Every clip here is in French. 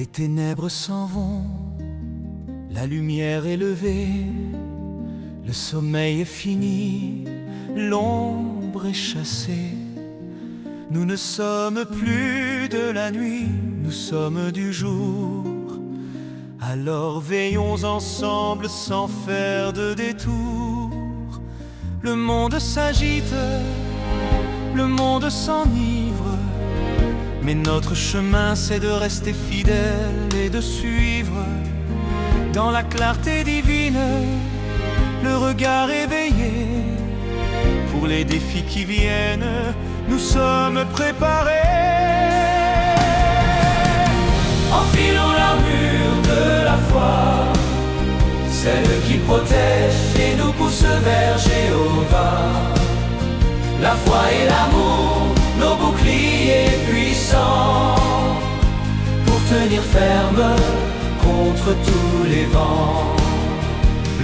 Les ténèbres s'en vont, la lumière est levée, le sommeil est fini, l'ombre est chassée. Nous ne sommes plus de la nuit, nous sommes du jour. Alors veillons ensemble sans faire de détour. Le monde s'agite, le monde s'enivre, mais notre chemin c'est de rester fidèle et de suivre. Dans la clarté divine, le regard éveillé, pour les défis qui viennent, nous sommes préparés. Enfilons l'armure de la foi, celle qui protège et nous pousse vers Jéhovah. La foi et l'amour, nos boucliers puissants, pour tenir ferme contre tous les vents.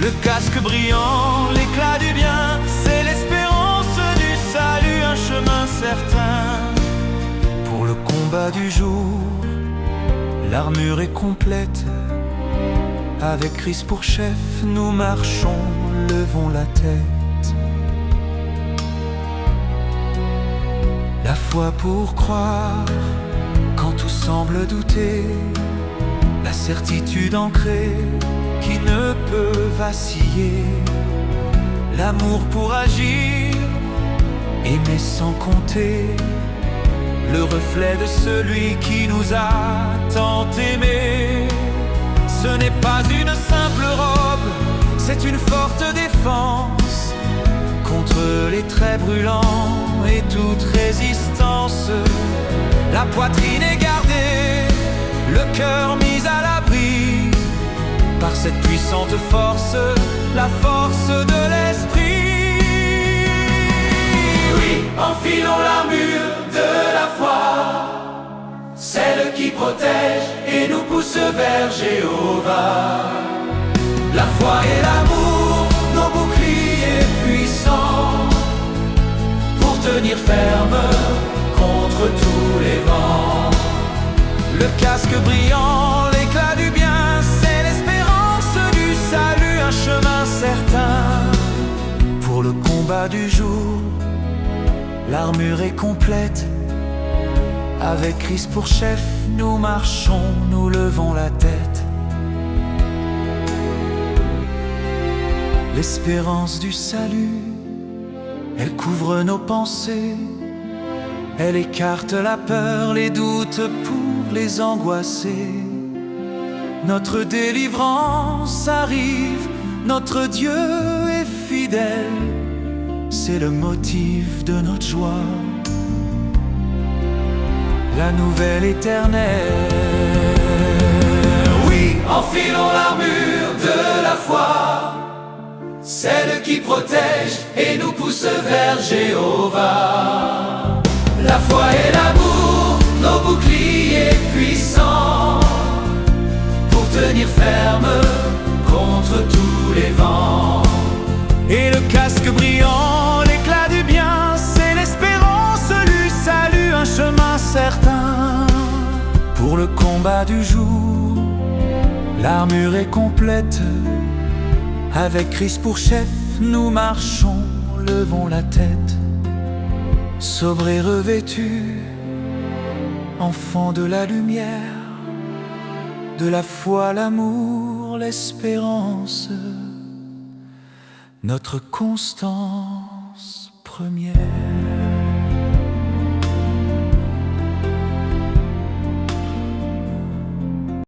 Le casque brillant, l'éclat du bien, c'est l'espérance du salut, un chemin certain. Pour le combat du jour, l'armure est complète. Avec Christ pour chef, nous marchons, levons la tête. La foi pour croire, quand tout semble douter. La certitude ancrée, qui ne peut vaciller. L'amour pour agir, aimer sans compter. Le reflet de celui qui nous a tant aimés. Ce n'est pas une simple robe, c'est une forte défense contre les traits brûlants et toute résistance. La poitrine est gardée, le cœur mis à l'abri, par cette puissante force, la force de l'esprit. Oui, enfilons l'armure de la foi, celle qui protège et nous pousse vers Jéhovah. La foi et l'amour, nos boucliers puissants, pour tenir ferme contre tous les vents. Le casque brillant, l'éclat du bien, c'est l'espérance du salut, un chemin certain. Pour le combat du jour, l'armure est complète. Avec Christ pour chef, nous marchons, nous levons la tête. L'espérance du salut, elle couvre nos pensées. Elle écarte la peur, les doutes pour les angoissés. Notre délivrance arrive, notre Dieu est fidèle. C'est le motif de notre joie, la nouvelle éternelle. Oui, enfilons l'armure de la foi, celle qui protège et nous pousse vers Jéhovah. La foi et l'amour, nos boucliers puissants, pour tenir ferme contre tous les vents. Et le casque brillant, l'éclat du bien, c'est l'espérance du salut, un chemin certain. Pour le combat du jour, l'armure est complète. Avec Christ pour chef, nous marchons, levons la tête. Sobre et revêtu, enfant de la lumière, de la foi, l'amour, l'espérance, notre constance première.